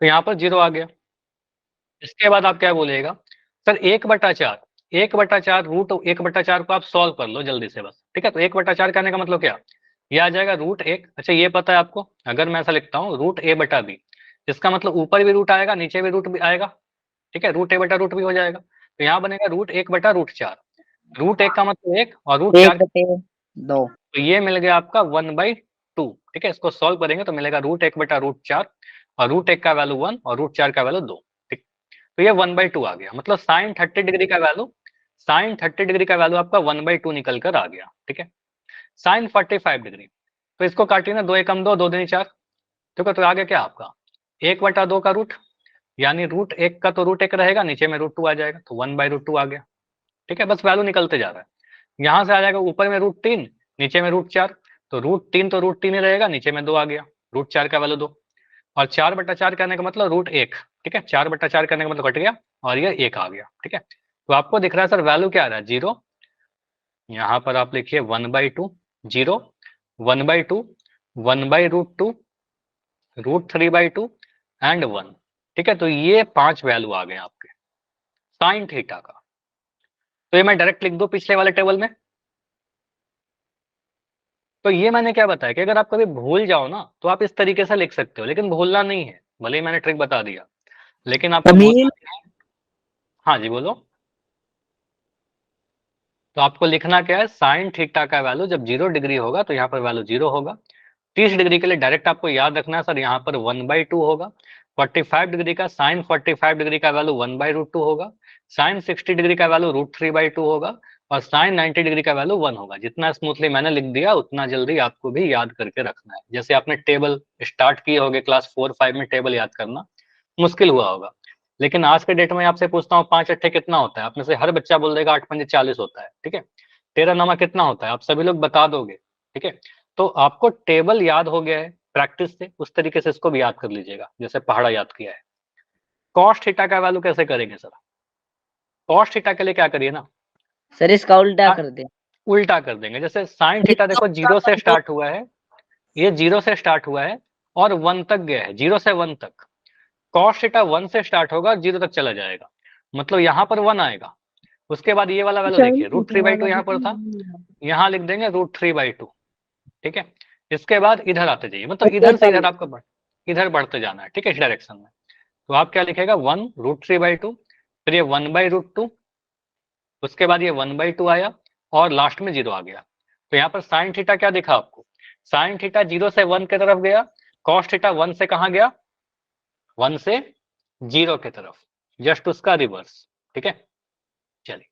तो यहाँ पर 0 आ गया। इसके बाद आप क्या बोलिएगा, सर 1/4, 1/4 रूट 1/4 को आप सॉल्व कर लो जल्दी से बस, ठीक है। तो 1/4 कहने का मतलब क्या, ये आ जाएगा √1। अच्छा ये पता है आपको, अगर मैं ऐसा लिखता हूँ √a/b, इसका मतलब ऊपर भी रूट आएगा नीचे भी रूट भी आएगा, ठीक है। √a/√b हो जाएगा, तो यहाँ बनेगा √1/√4। √1 का मतलब 1 और √4 1/2। तो ये मिल गया आपका 1/2, ठीक है। इसको सॉल्व करेंगे तो मिलेगा √1/√4 और √1 का वैल्यू 1 और √4 का वैल्यू 2, ठीक। तो ये 1/2 आ गया, मतलब साइन 30 डिग्री का वैल्यू, साइन 30 डिग्री का वैल्यू आपका 1/2 निकल कर आ गया, ठीक है। साइन 45 डिग्री, तो इसको काटिए ना, 2 एकम 2, 2 दूनी 4, ठीक है। तो आ गया क्या आपका 1/2 का रूट, यानी √1 का तो √1 रहेगा, नीचे में √2 आ जाएगा, तो 1/2 आ गया, ठीक है। बस वैल्यू निकलते जा रहा है, यहाँ से आ जाएगा ऊपर में √3, नीचे में √4, तो √3 तो √3 ही रहेगा, नीचे में 2 आ गया, √4 का वैल्यू 2, और 4/4 करने का मतलब √1, ठीक है। 4/4 करने का मतलब कट गया और ये 1 आ गया, ठीक है। तो आपको दिख रहा है सर वैल्यू क्या आ रहा है 0, यहाँ पर आप लिखिए 1/2, 0, 1/2, 1/√2, √3/2 एंड 1, ठीक है। तो ये 5 वैल्यू आ गए आपके साइन थीटा का। तो ये मैं डायरेक्ट लिख दूं पिछले वाले टेबल में। तो ये मैंने क्या बताया कि अगर आप कभी भूल जाओ ना तो आप इस तरीके से लिख सकते हो, लेकिन भूलना नहीं है, भले ही मैंने ट्रिक बता दिया, लेकिन आपको भूलना अमीन, नहीं है। हाँ जी बोलो। तो आपको लिखना क्या है, साइन थीटा का वैल्यू जब 0 डिग्री होगा तो यहाँ पर वैल्यू 0 होगा। 30 डिग्री के लिए डायरेक्ट आपको याद रखना है सर, यहाँ पर 1/2 होगा। 45 डिग्री का साइन 45 डिग्री का वैल्यू 1/√2 होगा। साइन 60 डिग्री का वैल्यू √3/2 होगा। और साइन 90 डिग्री का वैल्यू 1 होगा। जितना स्मूथली मैंने लिख दिया उतना जल्दी आपको भी याद करके रखना है। जैसे आपने टेबल स्टार्ट किए होगे क्लास 4-5 में, टेबल याद करना मुश्किल हुआ होगा, लेकिन आज के डेट में आपसे पूछता हूँ 5 अट्ठे कितना होता है, आप में से हर बच्चा बोल देगा 8×5 = 40 होता है, ठीक है। 13 नमा कितना होता है, आप सभी लोग बता दोगे, ठीक है। तो आपको टेबल याद हो गया है प्रैक्टिस से, उस तरीके से इसको भी याद कर लीजिएगा जैसे पहाड़ा याद किया है। कॉस थीटा का वैल्यू कैसे करेंगे सर, कॉस थीटा के लिए क्या करिए ना, सर इसका उल्टा कर दे। उल्टा कर देंगे। जैसे साइन थीटा देखो 0 से स्टार्ट हुआ है, ये 0 से स्टार्ट हुआ है और 1 तक गया है, 0 से 1 तक। कॉस थीटा 1 से स्टार्ट होगा 0 तक चला जाएगा, मतलब यहाँ पर 1 आएगा। उसके बाद ये वाला वैल्यू देखिए √3/2 यहाँ पर था, यहाँ लिख देंगे √3/2, ठीक है। इसके बाद इधर आते जाइए, मतलब इधर से इधर आपको इधर बढ़ते जाना है, ठीक है, इस डायरेक्शन में। तो आप क्या लिखेगा 1 √3/2, फिर ये 1/√2, उसके बाद ये 1/2 आया और लास्ट में 0 आ गया। तो यहाँ पर साइन थीटा क्या दिखा आपको, साइन थीटा 0 से 1 की तरफ गया, कॉस थीटा 1 से कहाँ गया, 1 से 0 की तरफ, जस्ट उसका रिवर्स, ठीक है। चलिए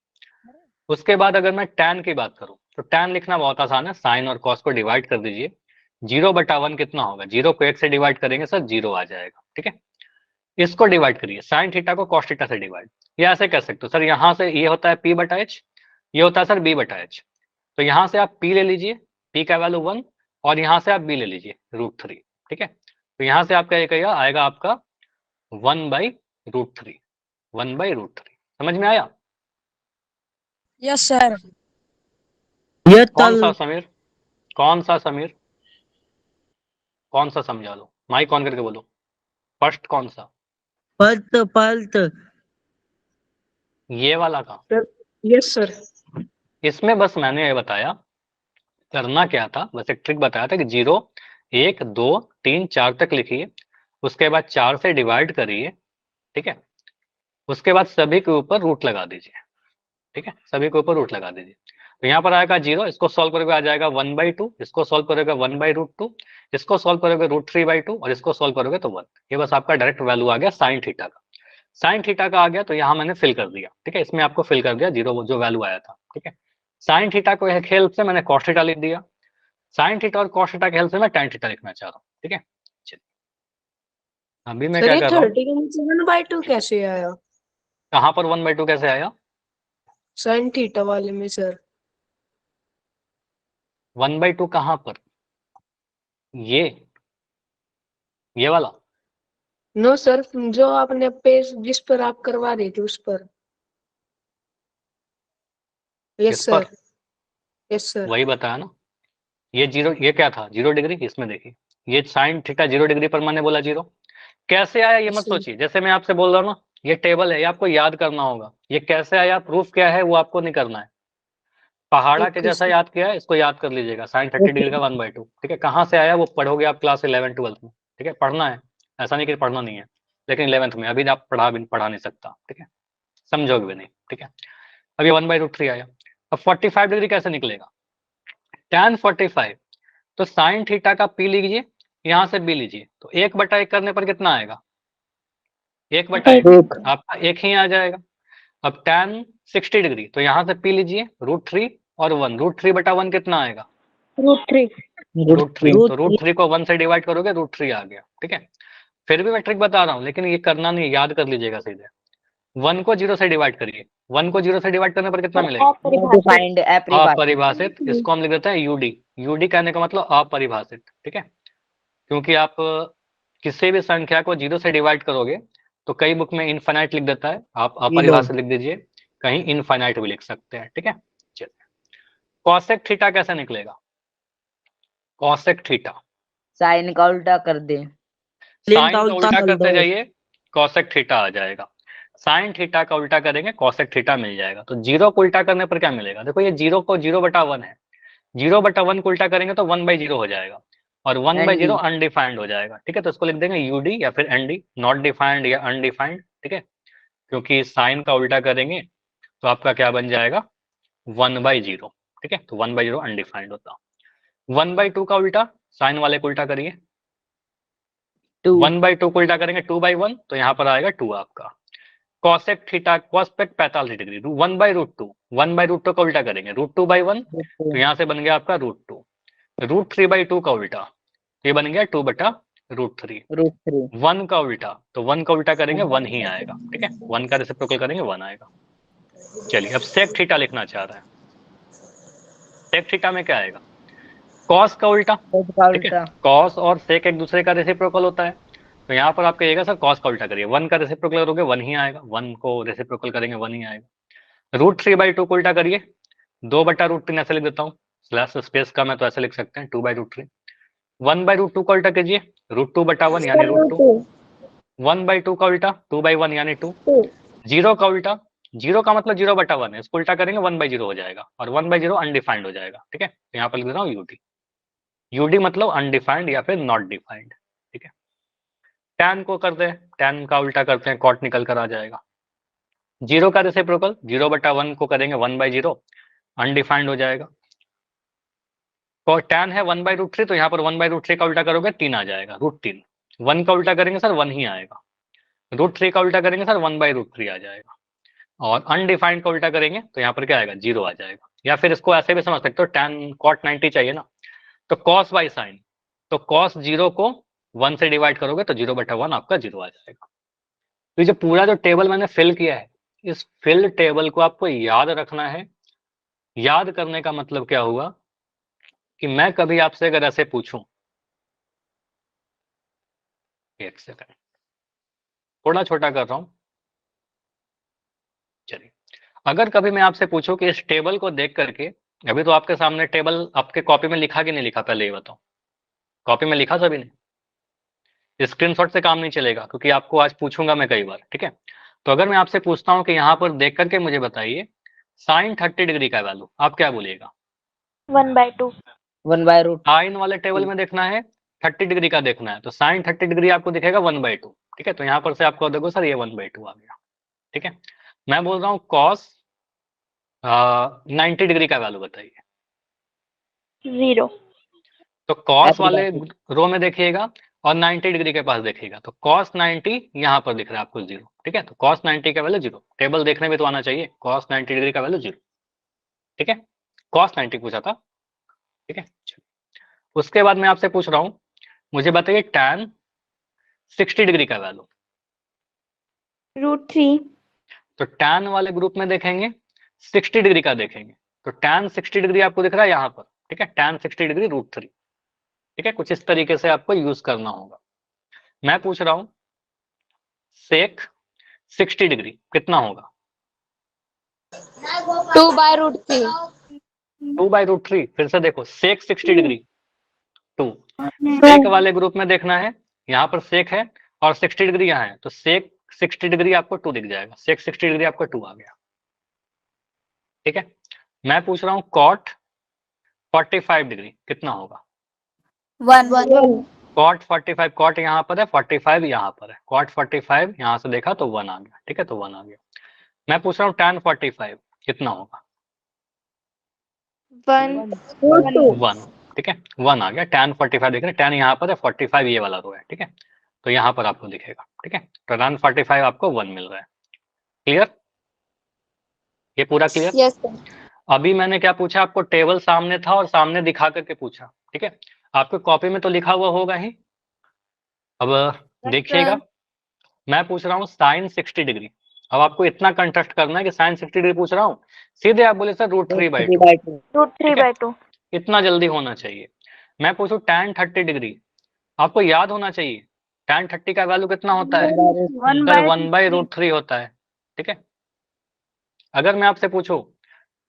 उसके बाद अगर मैं tan की बात करूं तो tan लिखना बहुत आसान है, साइन और कॉस को डिवाइड कर दीजिए। 0/1 कितना होगा, 0 को 1 से डिवाइड करेंगे सर 0 आ जाएगा, ठीक है। इसको डिवाइड करिए, साइन थीटा को कॉस थीटा से डिवाइड, ये ऐसे कर सकते हो सर, यहाँ से ये होता है P/H, ये होता है सर B/H। तो यहाँ से आप P ले लीजिए, P का वैल्यू 1, और यहाँ से आप B ले लीजिए √3, ठीक है। तो यहाँ से आपका ये कहिएगा आएगा आपका 1/√3, 1/√3, समझ में आया। Yes sir. ये कौन तल सा समीर, कौन सा समीर, कौन सा समझा लो, माइक ऑन करके बोलो, फर्स्ट कौन सा, पल्त पल्त। ये वाला का। Yes sir. इसमें बस मैंने ये बताया करना क्या था, बस एक ट्रिक बताया था कि 0 1 2 3 4 तक लिखिए, उसके बाद 4 से डिवाइड करिए, ठीक है। उसके बाद सभी के ऊपर रूट लगा दीजिए, ठीक है, सभी के ऊपर रूट लगा दीजिए। तो यहाँ पर आएगा 0, इसको सॉल्व करोगे आ जाएगा 1/2, इसको सॉल्व करोगे 1/√2, इसको सॉल्व करोगे √3/2 और इसको सॉल्व करोगे तो 1। ये बस आपका डायरेक्ट वैल्यू आ गया साइन थीटा का, साइन थीटा का आ गया तो यहाँ मैंने फिल कर दिया, ठीक है। इसमें आपको फिल कर दिया 0 जो वैल्यू आया था, ठीक है। साइन थीटा को हेल्प से मैंने कॉस थीटा लिख दिया, साइन थीटा और कॉस थीटा की हेल्प से मैं tan थीटा लिखना चाह रहा हूँ, ठीक है। चलिए अभी मैं सर क्या ये कर रहा हूँ, 30 के नीचे 1/2 कैसे आया कहाँ पर 1/2 कैसे आया, साइन थीटा वाले में सर। 1/2 कहाँ पर, ये वाला, नो सर, जो आपने पेज जिस पर आप करवा रहे थे उस पर। किस यस पर, सर। Yes sir. वही बताया ना। ये 0, ये क्या था 0 डिग्री, इसमें देखिए ये साइन थीटा 0 डिग्री पर मैंने बोला 0, कैसे आया ये मत जी। सोचिए, जैसे मैं आपसे बोल रहा हूँ ना, ये टेबल है, ये आपको याद करना होगा। ये कैसे आया, प्रूफ क्या है, वो आपको नहीं करना है। पहाड़ा के ओके जैसा सर। याद किया है, इसको याद कर लीजिएगा, साइन 30 डिग्री का 1/2। ठीक है, कहाँ से आया वो पढ़ोगे आप क्लास 11 12 में। ठीक है, पढ़ना है, ऐसा नहीं कि पढ़ना नहीं है, लेकिन 11th में अभी आप पढ़ा नहीं सकता। ठीक है, समझोगे भी नहीं। ठीक है, अभी 1/√3 आया। अब 45 डिग्री कैसे निकलेगा, tan 45, तो साइन थीटा का पी लीजिए, यहाँ से बी लीजिए, तो 1/1 करने पर कितना आएगा, 1/1, एक आपका एक ही आ जाएगा। अब tan 60 डिग्री, तो यहाँ से पी लीजिए √3 और 1, √3/1 कितना आएगा, √3। √3, रूट तो √3 को 1 से डिवाइड करोगे √3 आ गया। ठीक है, फिर भी मैं ट्रिक बता रहा हूँ, लेकिन ये करना नहीं, याद कर लीजिएगा सीधे। 1 को 0 से डिवाइड करिए, 1 को 0 से डिवाइड करने पर कितना मिलेगा, डिफाइंड अपरिभाषित अपरिभाषित। इसको हम लिख देते हैं यूडी। यूडी कहने का मतलब अपरिभाषित। ठीक है, क्योंकि आप किसी भी संख्या को 0 से डिवाइड करोगे तो कई बुक में इनफाइनाइट लिख देता है, आप अपरिभाषित लिख दीजिए, कहीं इनफाइनाइट भी लिख सकते हैं। ठीक है, चलिए कॉसेक थीटा कैसे निकलेगा, कॉसेक थीटा, साइन का उल्टा कर दे साइन का उल्टा करते जाइए, कॉसेक थीटा आ जाएगा। साइन थीटा का उल्टा करेंगे, कॉसेक थीटा मिल जाएगा। तो 0 को उल्टा करने पर क्या मिलेगा, देखो ये 0 को 0/1 है, 0/1 को उल्टा करेंगे तो 1/0 हो जाएगा, और 1/0 ND अनडिफाइंड हो जाएगा। ठीक है, तो इसको लिख देंगे यूडी या फिर एनडी, नॉट डिफाइंड या अनडिफाइंड। ठीक है, क्योंकि साइन का उल्टा करेंगे तो आपका क्या बन जाएगा, 1/0। ठीक है, तो 1/0 अनडिफाइंड होता। 1/2 का उल्टा, साइन वाले को उल्टा करिए, 2 1/2 को उल्टा करेंगे 2/1, तो यहाँ पर आएगा 2 आपका। कॉसेक थीटा, कॉसेक 45 डिग्री, 1/√2, 1/√2 का उल्टा करेंगे √2/1, तो यहाँ से बन गया आपका √2। √3/2 का उल्टा, ये बन गया 2/√3। √3 1 का उल्टा, तो 1 का उल्टा करेंगे 1 ही आएगा। ठीक है, 1 का रेसिप्रोकल करेंगे 1 आएगा। चलिए अब सेक थीटा लिखना चाह रहे हैं, सेक थीटा में क्या आएगा, कॉस का उल्टा। का ठीक है, उल्टा कॉस और सेक एक दूसरे का रेसिप्रोकल होता है, तो यहाँ पर आप कहिएगा सर कॉस का उल्टा करिए, 1 का रेसिप्रोकल करोगे 1 ही आएगा, 1 को रेसिप्रोकल करेंगे 1 ही आएगा। √3/2 को उल्टा करिए, 2/√3 ऐसे लिख देता हूँ, स्लैश स्पेस का मैं तो ऐसे लिख सकते हैं 2/√3। 1/√2 का उल्टा कीजिए, √2/1 यानी √2। 1/2 का उल्टा 2/1 यानी 2। 0 का उल्टा, 0 का मतलब 0/1 है, इसको उल्टा करेंगे 1/0 हो जाएगा, और 1/0 अनडिफाइंड हो जाएगा। ठीक है, तो यहाँ पर लिख रहा हूँ यूडी, यूडी मतलब अनडिफाइंड या फिर नॉट डिफाइंड। ठीक है, टैन को करते हैं, टैन का उल्टा करते हैं, कॉट निकल कर आ जाएगा। 0 का रेसिप्रोकल 0/1 को करेंगे 1/0, अनडिफाइंड हो जाएगा। तो टैन है 1/√3, तो यहाँ पर 1/√3 का उल्टा करोगे 3 आ जाएगा, √3। 1 का उल्टा करेंगे सर 1 ही आएगा, √3 का उल्टा करेंगे सर 1/√3 आ जाएगा, और अनडिफाइंड का उल्टा करेंगे तो यहाँ पर क्या आएगा, 0 आ जाएगा। या फिर इसको ऐसे भी समझ सकते हो, टैन कॉट 90 चाहिए ना, तो कॉस बाई साइन, तो कॉस 0 को 1 से डिवाइड करोगे तो 0/1 आपका 0 आ जाएगा। तो ये जो पूरा जो टेबल मैंने फिल किया है, इस फिल टेबल को आपको याद रखना है। याद करने का मतलब क्या हुआ कि मैं कभी आपसे अगर ऐसे पूछूं, एक सेकंड थोड़ा छोटा कर रहा हूं, चलिए अगर कभी मैं आपसे पूछूं कि इस टेबल को देख करके, अभी तो आपके सामने टेबल आपके कॉपी में लिखा कि नहीं लिखा, पहले ये बताओ, कॉपी में लिखा सभी ने, स्क्रीनशॉट से काम नहीं चलेगा क्योंकि आपको आज पूछूंगा मैं कई बार। ठीक है, तो अगर मैं आपसे पूछता हूं कि यहाँ पर देख करके मुझे बताइए साइन 30 डिग्री का वैल्यू, आप क्या बोलिएगा, 1/2। 1/√2 साइन वाले टेबल में देखना है, 30 डिग्री का देखना है, तो साइन 30 डिग्री आपको दिखेगा 1/2। ठीक है, तो यहाँ पर से आपको देखो सर ये 1/2 आ गया। ठीक है, मैं बोल रहा हूँ कॉस 90 डिग्री का वैल्यू बताइए, 0। तो कॉस वाले रो में देखिएगा और 90 डिग्री के पास देखिएगा, तो कॉस 90 यहाँ पर दिख रहा है आपको 0। ठीक है, तो कॉस 90 का वैल्यू 0, टेबल देखने में तो आना चाहिए, कॉस 90 डिग्री का वैल्यू 0। ठीक है, कॉस 90 पूछा था। ठीक है, उसके बाद मैं आपसे पूछ रहा हूँ, मुझे बताइए टैन 60 डिग्री का वैल्यू, √3। तो टैन वाले ग्रुप में देखेंगे 60 डिग्री का देखेंगे, तो टैन 60 डिग्री आपको दिख रहा है यहाँ पर। ठीक है, टैन 60 डिग्री √3। ठीक है, कुछ इस तरीके से आपको यूज करना होगा। मैं पूछ रहा हूं सेक 60 डिग्री कितना होगा, 2/√3। 2/√3। फिर से देखो सेक 60 डिग्री 2, सेक वाले ग्रुप में देखना है, यहाँ पर सेक है और 60 डिग्री यहाँ है, तो सेक 60 डिग्री आपको 2 दिख जाएगा, सेक 60 डिग्री आपको 2 आ गया। ठीक है, मैं पूछ रहा हूँ कॉट 45 डिग्री कितना होगा? 1 कॉट 45, कॉट यहाँ पर है, 45 यहाँ पर है, कॉट 45 यहाँ से देखा तो 1 आ गया। ठीक है, तो 1 आ गया। मैं पूछ रहा हूँ tan 45 कितना होगा? 1। ठीक है, 1 आ गया। tan 45 देख रहे हैं, tan यहाँ पर है, 45 ये वाला रो है। ठीक है, तो यहाँ पर आपको दिखेगा। ठीक है, तो tan 45 आपको 1 मिल रहा है। क्लियर? ये पूरा क्लियर? Yes sir. अभी मैंने क्या पूछा आपको? टेबल सामने था और सामने दिखा करके पूछा। ठीक है, आपको कॉपी में तो लिखा हुआ होगा ही। अब देखिएगा, मैं पूछ रहा हूँ साइन 60 डिग्री। अब आपको इतना कंटेस्ट करना है कि साइन 60 डिग्री पूछ रहा हूँ, सीधे आप बोले सर √3/2। √3/2 इतना जल्दी होना चाहिए। मैं पूछूं tan 30 डिग्री, आपको याद होना चाहिए tan 30 का वैल्यू कितना होता है? सर 1/√3 होता है। ठीक है, अगर मैं आपसे पूछूं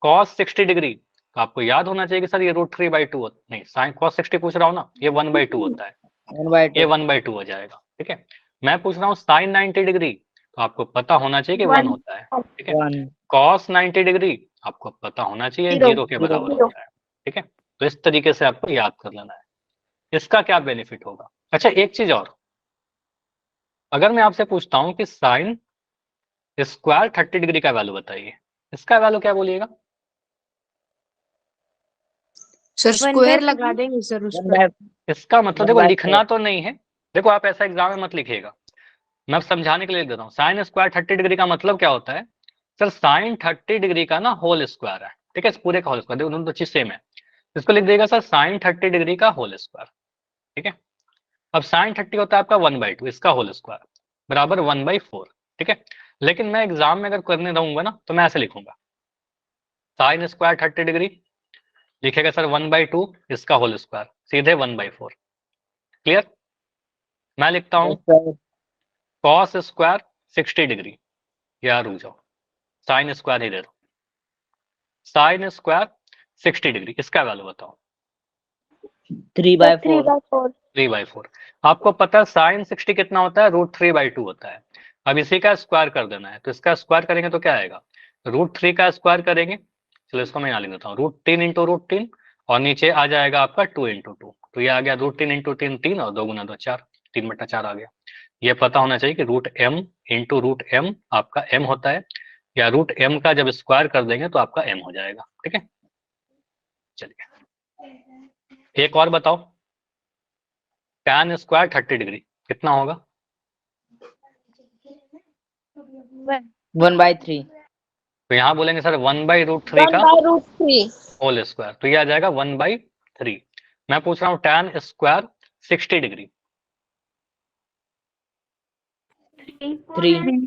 cos 60 डिग्री, तो आपको याद होना चाहिए कि सर ये √3/2 होता नहीं, साइन cos 60 पूछ रहा हूँ ना, ये 1/2 होता है, ये 1/2 हो जाएगा। ठीक है, मैं पूछ रहा हूँ साइन 90 डिग्री, तो आपको पता होना चाहिए कि 1 होता है। ठीक है, cos 90 डिग्री आपको पता होना चाहिए 0 के बराबर होता है। ठीक है, तो इस तरीके से आपको याद कर लेना है। इसका क्या बेनिफिट होगा? अच्छा, एक चीज और, अगर मैं आपसे पूछता हूं कि साइन स्क्वायर 30 डिग्री का वैल्यू बताइए, इसका वैल्यू क्या बोलिएगा? सर स्क्वायर लगा देंगे सर उस पर। इसका मतलब देखो लिखना तो नहीं है, देखो आप ऐसा एग्जाम में मत लिखिएगा, मैं समझाने के लिए लिख देता हूँ। साइन स्क्वायर 30 डिग्री का मतलब क्या होता है? सर साइन 30 डिग्री का ना होल स्क्वायर है। ठीक है, इस पूरे का होल स्क्वायर, देखो दोनों तो चीज सेम है, इसको लिख देगा सर साइन 30 डिग्री का होल स्क्वायर। ठीक है, अब साइन 30 होता है आपका 1/2, इसका होल स्क्वायर बराबर 1/4। ठीक है, लेकिन मैं एग्जाम में अगर करने रहूंगा ना, तो मैं ऐसे लिखूंगा साइन स्क्वायर 30 डिग्री, लिखेगा सर 1/2, इसका होल स्क्वायर, सीधे 1/4। क्लियर? मैं लिखता हूं कॉस स्क्वायर 60 डिग्री, यार रुक जाओ, साइन स्क्वायर ही दे दो, साइन स्क्वायर 60 डिग्री, इसका वैल्यू बताओ। 3/4 3/4। आपको पता है साइन 60 कितना होता है? √3/2 होता है। अब इसी का स्क्वायर कर देना है, तो इसका स्क्वायर करेंगे तो क्या आएगा? √3 का स्क्वायर करेंगे, चलो इसको मैं यहाँ लिख देता हूँ, √3 × √3, और नीचे आ जाएगा आपका 2 × 2, तो ये आ गया √3 × 3 3, और 2 × 2 4, 3/4 आ गया। ये पता होना चाहिए कि √m × √m आपका m होता है, या √m का जब स्क्वायर कर देंगे तो आपका m हो जाएगा। ठीक है, चलिए एक और बताओ, tan स्क्वायर 30 डिग्री कितना होगा? 1/3 तो यहाँ बोलेंगे सर 1/√3 का होल स्क्वायर, तो ये आ जाएगा 1/3। मैं पूछ रहा हूँ tan स्क्वायर 60 डिग्री, 3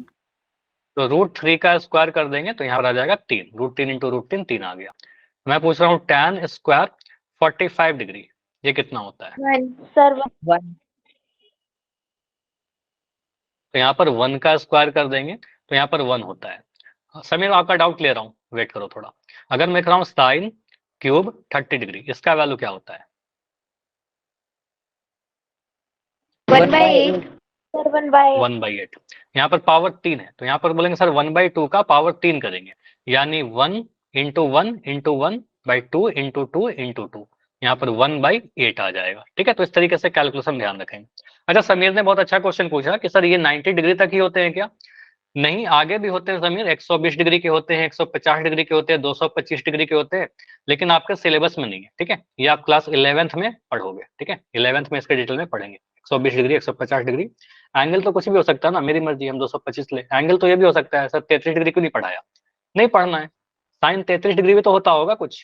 तो √3 का स्क्वायर कर देंगे तो यहाँ पर आ जाएगा 3, √3 × √3 3 आ गया। मैं पूछ रहा हूँ tan स्क्वायर 45 डिग्री, ये कितना होता है? 1 तो यहाँ पर 1 का स्क्वायर कर देंगे तो यहाँ पर 1 होता है। समीर आपका डाउट ले रहा हूँ, वेट करो थोड़ा। अगर मैं लिख रहा हूँ साइन क्यूब 30 डिग्री, इसका वैल्यू क्या होता है? 1/8 सर 1/8 1/8। यहाँ पर पावर 3 है, तो यहाँ पर बोलेंगे सर 1/2 का पावर 3 करेंगे, यानी 1 × 1 × 1/2 × 2 × 2, यहाँ पर 1/8 आ जाएगा। ठीक है, तो इस तरीके से कैलकुलेशन ध्यान रखेंगे। अच्छा, समीर ने बहुत अच्छा क्वेश्चन पूछा कि सर ये 90 डिग्री तक ही होते हैं क्या? नहीं, आगे भी होते हैं समीर, 120 डिग्री के होते हैं, 150 डिग्री के होते हैं, 225 डिग्री के होते हैं, लेकिन आपके सिलेबस में नहीं है। ठीक है, ये आप क्लास 11th में पढ़ोगे। ठीक है, 11th में इसके डिटेल में पढ़ेंगे। 120 डिग्री, 150 डिग्री, एंगल तो कुछ भी हो सकता है ना, मेरी मर्जी, हम 225 ले। एंगल तो ये भी हो सकता है सर 33 डिग्री क्यों नहीं पढ़ाया? नहीं पढ़ना है, साइन 33 डिग्री भी तो होता होगा कुछ,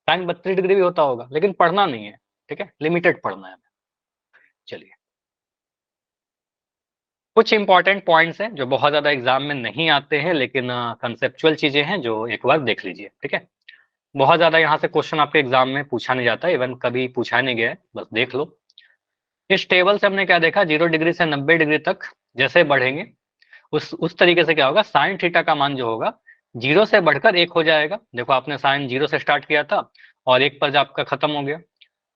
साइन 32 डिग्री भी होता होगा, लेकिन पढ़ना नहीं है। ठीक है, लिमिटेड पढ़ना है। चलिए, कुछ इंपॉर्टेंट पॉइंट्स हैं जो बहुत ज्यादा एग्जाम में नहीं आते हैं, लेकिन कंसेप्चुअल चीजें हैं जो एक बार देख लीजिए। ठीक है, बहुत ज्यादा यहाँ से क्वेश्चन आपके एग्जाम में पूछा नहीं जाता, इवन कभी पूछा नहीं गया है, बस देख लो। इस टेबल से हमने क्या देखा, 0 डिग्री से 90 डिग्री तक जैसे बढ़ेंगे उस तरीके से क्या होगा, साइन थीटा का मान जो होगा 0 से बढ़कर 1 हो जाएगा। देखो आपने साइन 0 से स्टार्ट किया था और 1 पर आपका खत्म हो गया।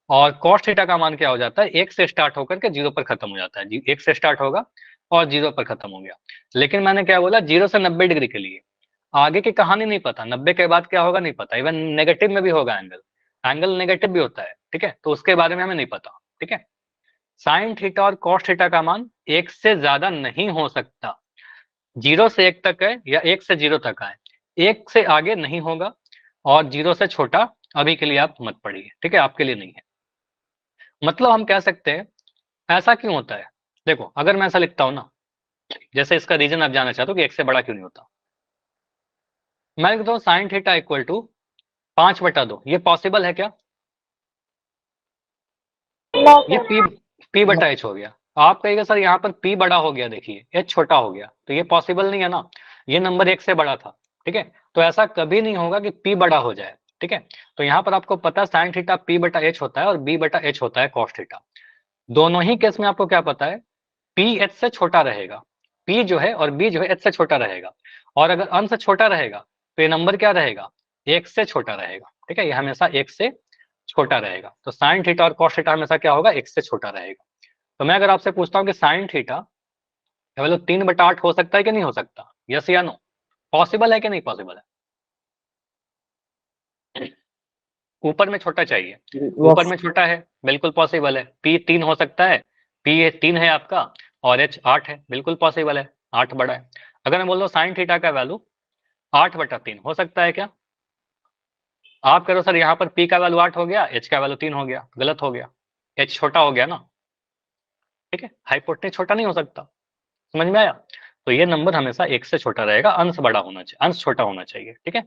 और cos थीटा का मान क्या हो जाता है, 1 से स्टार्ट होकर के 0 पर खत्म हो जाता है। 1 से स्टार्ट होगा और 0 पर खत्म हो गया। लेकिन मैंने क्या बोला, 0 से 90 डिग्री के लिए आगे की कहानी नहीं पता, 90 के बाद क्या होगा नहीं पता, इवन नेगेटिव में भी होगा एंगल, एंगल नेगेटिव भी होता है, ठीक है, तो उसके बारे में हमें नहीं पता, ठीक है। साइन थीटा और कॉस थीटा का मान 1 से ज्यादा नहीं हो सकता, 0 से 1 तक है या 1 से 0 तक है, 1 से आगे नहीं होगा और 0 से छोटा अभी के लिए आप मत पढ़िए, ठीक है, आपके लिए नहीं है। मतलब हम कह सकते हैं ऐसा क्यों होता है। देखो अगर मैं ऐसा लिखता हूं ना, जैसे इसका रीजन आप जानना चाहते हो कि 1 से बड़ा क्यों नहीं होता, मैं लिखता हूं साइन थीटा इक्वल टू 5/2, ये पॉसिबल है क्या, No, ये sir. p बटा h हो गया। आप कहिएगा सर यहाँ पर p बड़ा हो गया, देखिए h छोटा हो गया, तो ये पॉसिबल नहीं है ना, ये नंबर 1 से बड़ा था, ठीक है, तो ऐसा कभी नहीं होगा कि p बड़ा हो जाए, ठीक है। तो यहाँ पर आपको पता है साइन थीटा p बटा h होता है और b बटा h होता है कॉस थीटा। दोनों ही केस में आपको क्या पता है, p h से छोटा रहेगा, p जो है और b जो है h से छोटा रहेगा, और अगर अंश से छोटा रहेगा तो ये नंबर क्या रहेगा, 1 से छोटा रहेगा, ठीक है, ये हमेशा 1 से छोटा रहेगा। तो साइन थीटा और कॉस थीटा हमेशा क्या होगा, 1 से छोटा रहेगा। तो मैं अगर आपसे पूछता हूँ कि साइन थीटा मतलब 3/8 हो सकता है कि नहीं हो सकता, यस या नो, पॉसिबल है कि नहीं पॉसिबल है। ऊपर में छोटा चाहिए, ऊपर में छोटा है, बिल्कुल पॉसिबल है। p 3 हो सकता है, p 3 है आपका और h 8 है, बिल्कुल पॉसिबल है, 8 बड़ा है। अगर मैं बोल रहा हूँ साइन थीटा का वैल्यू 8/3 हो सकता है क्या, आप करो सर यहाँ पर p का वैल्यू 8 हो गया, h का वैल्यू 3 हो गया, गलत हो गया, h छोटा हो गया ना, ठीक है, हाइपोटेन्यूज छोटा नहीं हो सकता, समझ में आया। तो ये नंबर हमेशा 1 से छोटा रहेगा, अंश बड़ा होना चाहिए, अंश छोटा होना चाहिए, ठीक है।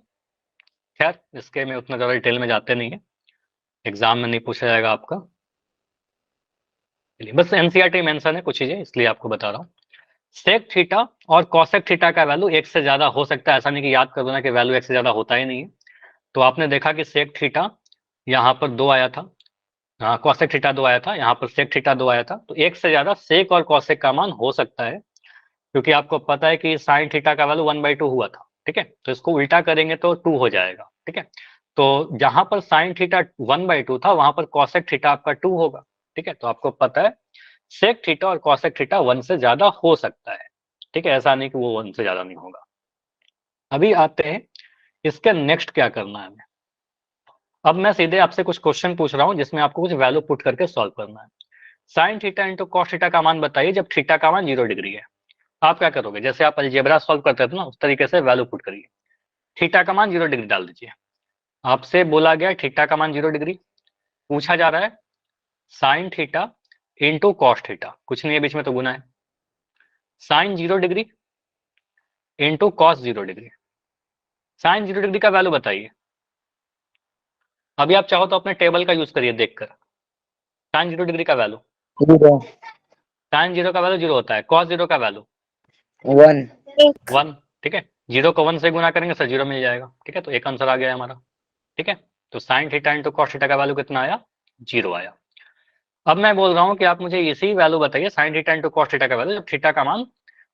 खैर इसके में उतना ज्यादा डिटेल में जाते नहीं है, एग्जाम में नहीं पूछा जाएगा आपका, चलिए बस एनसीईआरटी मेंशन है कुछ चीजें इसलिए आपको बता रहा हूँ। सेक थीटा और कॉसेक थीटा का वैल्यू 1 से ज्यादा हो सकता है, ऐसा नहीं कि याद कर दो ना कि वैल्यू 1 से ज्यादा होता ही नहीं है। तो आपने देखा कि सेक थीटा यहाँ पर 2 आया था, हाँ कॉसेक थीटा 2 आया था, यहाँ पर सेक थीटा 2 आया था, तो 1 से ज्यादा सेक और कॉसेक का मान हो सकता है, क्योंकि आपको पता है कि साइन थीटा का वैल्यू 1/2 हुआ था, ठीक है, तो इसको उल्टा करेंगे तो 2 हो जाएगा, ठीक है। तो जहां पर साइन थीटा 1/2 था वहां पर कॉसेक थीटा आपका 2 होगा, ठीक है। तो आपको पता है सेक थीटा और कॉसेक थीटा 1 से ज्यादा हो सकता है, ठीक है, ऐसा नहीं कि वो 1 से ज्यादा नहीं होगा। अभी आते हैं इसके नेक्स्ट क्या करना है हमें। अब मैं सीधे आपसे कुछ क्वेश्चन पूछ रहा हूँ जिसमें आपको कुछ वैल्यू पुट करके सॉल्व करना है। Sine theta into cos theta का मान बताइए जब थीटा का मान 0 डिग्री है। आप क्या करोगे, जैसे आप अलजेब्रा सॉल्व करते थे ना उस तरीके से वैल्यू पुट करिए। थीटा का मान 0 डिग्री डाल दीजिए, आपसे बोला गया थीटा का मान 0 डिग्री, पूछा जा रहा है sine theta into cos theta, कुछ नहीं है बीच में तो गुना है, sine 0 degree into cos 0 degree, sine 0 degree का वैल्यू बताइए। अभी आप चाहो तो अपने टेबल का यूज करिए देखकर, साइन 0 डिग्री का वैल्यू, 0 साइन 0 का वैल्यू 0 होता है, कॉस 0 का वैल्यू 1 1, ठीक है, 0 को 1 से गुना करेंगे सर 0 मिल जाएगा, ठीक है, तो एक आंसर आ गया हमारा, ठीक है। तो sign theta into cos theta का वैल्यू कितना आया, 0 आया। अब मैं बोल रहा हूँ कि आप मुझे इसी वैल्यू बताइए sign theta into cos theta का वैल्यू जब थीटा का मान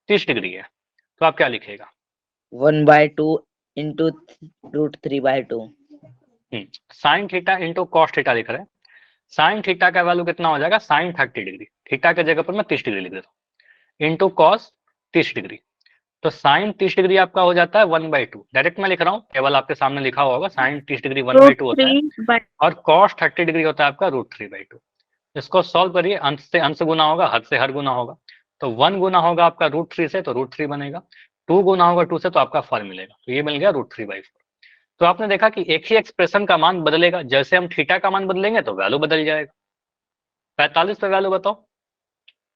30 डिग्री है, तो आप क्या लिखेगा, 1/2 into √3/2 sign theta into cos theta लिख रहे हैं, साइन थीटा का वैल्यू कितना हो जाएगा, साइन 30 डिग्री, थीटा के जगह पर मैं 30 डिग्री लिख देता हूँ, इंटू कॉस 30 डिग्री, तो साइन 30 डिग्री आपका हो जाता है 1/2, डायरेक्ट मैं लिख रहा हूँ, केवल आपके सामने लिखा हुआ होगा, साइन 30 डिग्री 1/2 होता है और कॉस 30 डिग्री होता है आपका √3/2। इसको सॉल्व करिए, अंश से अंश गुना होगा, हर से हर गुना होगा, तो 1 गुना होगा आपका √3 से तो √3 बनेगा, 2 गुना होगा 2 से तो आपका 4 मिलेगा, तो ये मिल गया √3/4। तो आपने देखा कि एक ही एक्सप्रेशन का मान बदलेगा, जैसे हम थीटा का मान बदलेंगे तो वैल्यू बदल जाएगा। 45 पे वैल्यू बताओ,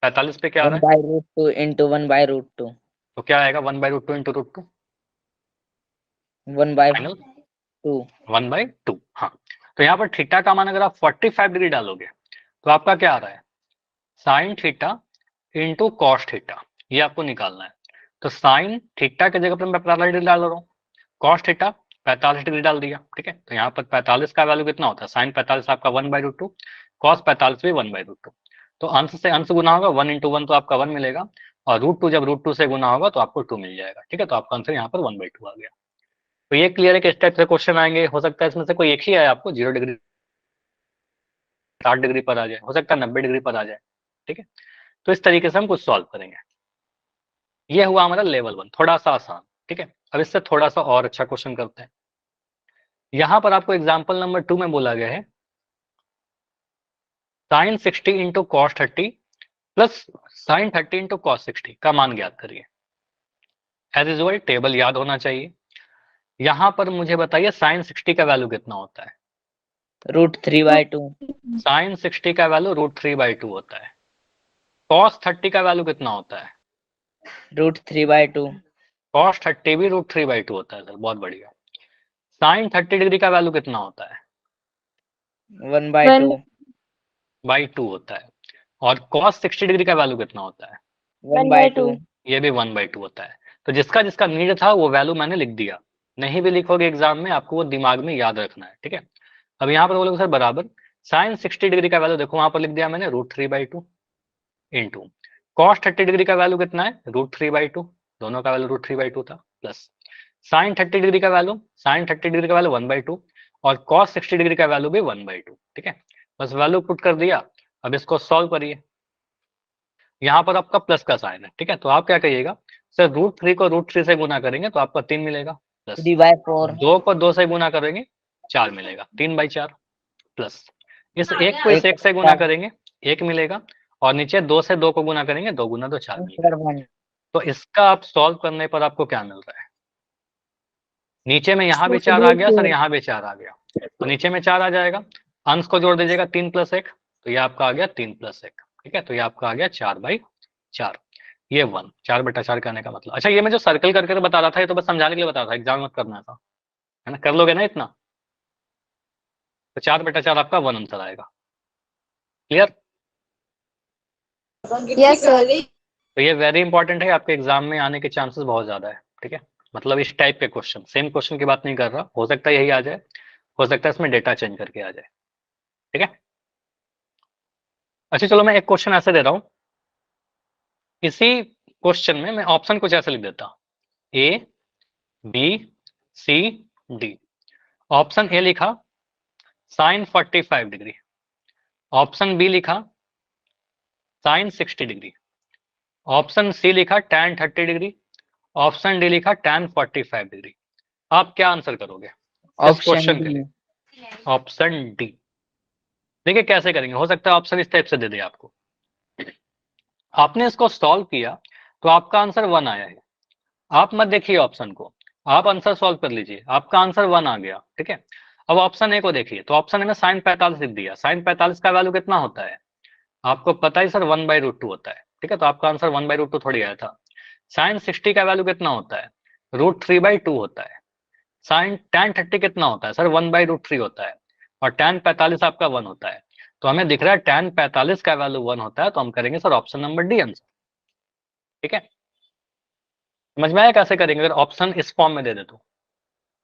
45 पे क्या आ रहा है, 1/√2 into 1/√2 तो क्या आएगा 1/√2 इंटू √2, 1/2 फाइनल 1/2, हाँ। तो यहाँ पर थीटा का मान अगर आप 45 डिग्री डालोगे तो आपका क्या आ रहा है, sine theta into cos theta, ये आपको निकालना है। तो साइन थीटा की जगह पर मैं 45 डिग्री डाल रहा हूँ, कॉस थीटा 45 डिग्री डाल दिया, ठीक है। तो यहाँ पर 45 का वैल्यू कितना होता है, साइन 45 आपका 1/√2, कॉस 45 भी 1/√2, तो अंश से अंश गुना होगा, 1 इंटू 1 तो आपका 1 मिलेगा, और √2 जब √2 से गुना होगा तो आपको 2 मिल जाएगा, ठीक है। तो आपका आंसर यहाँ पर 1/2 आ गया। तो ये क्लियर है कि इस टाइप से क्वेश्चन आएंगे, हो सकता है इसमें से कोई एक ही आए आपको 0 डिग्री 60 डिग्री पर आ जाए, हो सकता है 90 डिग्री पर आ जाए, ठीक है। तो इस तरीके से हम कुछ सॉल्व करेंगे। ये हुआ हमारा लेवल 1, थोड़ा सा आसान, ठीक है। अब इससे थोड़ा सा और अच्छा क्वेश्चन करते हैं। यहां पर आपको एग्जाम्पल नंबर 2 में बोला गया है sin 60 into cos 30 plus sin 30 into cos 60 का मान ज्ञात करिए। एज यूजुअल टेबल याद होना चाहिए। यहां पर मुझे बताइए sin 60 का वैल्यू कितना होता है? √3/2 sin 60 का वैल्यू √3/2 होता है। cos 30 का वैल्यू कितना होता है? √3/2 cos 30 भी √3/2 होता है सर, बहुत बढ़िया। sin 30 डिग्री का वैल्यू कितना होता है? 1/2 बाई 2 होता है। और cos 60 डिग्री का वैल्यू कितना होता है? 1/2 ये भी 1/2 होता है। तो जिसका जिसका नीड था वो वैल्यू मैंने लिख दिया। नहीं भी लिखोगे एग्जाम में, आपको वो दिमाग में याद रखना है, ठीक है। अब यहाँ पर बोलोगे सर बराबर sin 60 डिग्री का वैल्यू देखो वहां पर लिख दिया मैंने √3/2 इंटू cos 30 डिग्री का वैल्यू कितना है? √3/2, दोनों का वैल्यू √3/2 था, प्लस sin 30 डिग्री का वैल्यू 1/2 और cos 60 डिग्री का वैल्यू भी 1/2, ठीक है। बस वैल्यू पुट कर दिया। अब इसको सॉल्व करिए। यहाँ पर आपका प्लस का साइन है, ठीक है। तो आप क्या कहिएगा सर, √3 को √3 से गुना करेंगे तो आपका 3 मिलेगा, प्लस 3/4 2 को 2 से गुना करेंगे 4 मिलेगा, 3/4, प्लस इस एक को इस एक से गुना करेंगे 1 मिलेगा, और नीचे 2 से 2 को गुना करेंगे 2 गुना तो 4 मिलेगा। तो इसका आप सॉल्व करने पर आपको क्या मिल रहा है? नीचे में यहाँ भी 4 आ गया सर, यहाँ भी 4 आ गया, तो नीचे में 4 आ जाएगा, अंश को जोड़ दीजिएगा 3 + 1, तो ये आपका आ गया 3 + 1, ठीक है। तो ये आपका आ गया 4/4, ये 1, 4/4 करने का मतलब। अच्छा, ये मैं जो सर्कल करके बता रहा था ये तो बस समझाने के लिए बता रहा था, एग्जाम मत करना था, है ना। कर लोगे ना इतना, तो 4/4 आपका 1 आंसर आएगा। क्लियर? Yes sir. तो ये वेरी इंपॉर्टेंट है, आपके एग्जाम में आने के चांसेस बहुत ज्यादा है, ठीक है। मतलब इस टाइप के क्वेश्चन, सेम क्वेश्चन की बात नहीं कर रहा, हो सकता है यही आ जाए, हो सकता है इसमें डेटा चेंज करके आ जाए, ठीक है। अच्छा चलो, मैं एक क्वेश्चन ऐसे दे रहा हूं, इसी क्वेश्चन में मैं ऑप्शन कुछ ऐसे लिख देता, A B C D. Option A लिखा sin 45 डिग्री, ऑप्शन बी लिखा sin 60 डिग्री, ऑप्शन सी लिखा tan 30 डिग्री, ऑप्शन डी लिखा tan 45 डिग्री। आप क्या आंसर करोगे इस ऑप्शन क्वेश्चन के डी। लिए? Option D. देखिए कैसे करेंगे, हो सकता है ऑप्शन इस टाइप से दे दे आपको। आपने इसको सॉल्व किया तो आपका आंसर 1 आया है, आप मत देखिए ऑप्शन को, आप आंसर सॉल्व कर लीजिए, आपका आंसर 1 आ गया, ठीक है। अब ऑप्शन ए को देखिए, तो ऑप्शन ए में sin 45 लिख दिया, sin 45 का वैल्यू कितना होता है? आपको पता ही सर 1/√2 होता है, ठीक है। तो आपका आंसर 1/√2 थोड़ी आया था। sin 60 का वैल्यू कितना होता है? √3/2 होता है। sin tan 30 कितना होता है सर? 1/√3 होता है, और tan 45 आपका 1 होता है। तो हमें दिख रहा है tan 45 का वैल्यू 1 होता है, तो हम करेंगे sir option number D answer, ठीक है। समझ में आया कैसे करेंगे अगर ऑप्शन इस फॉर्म में दे दे तो?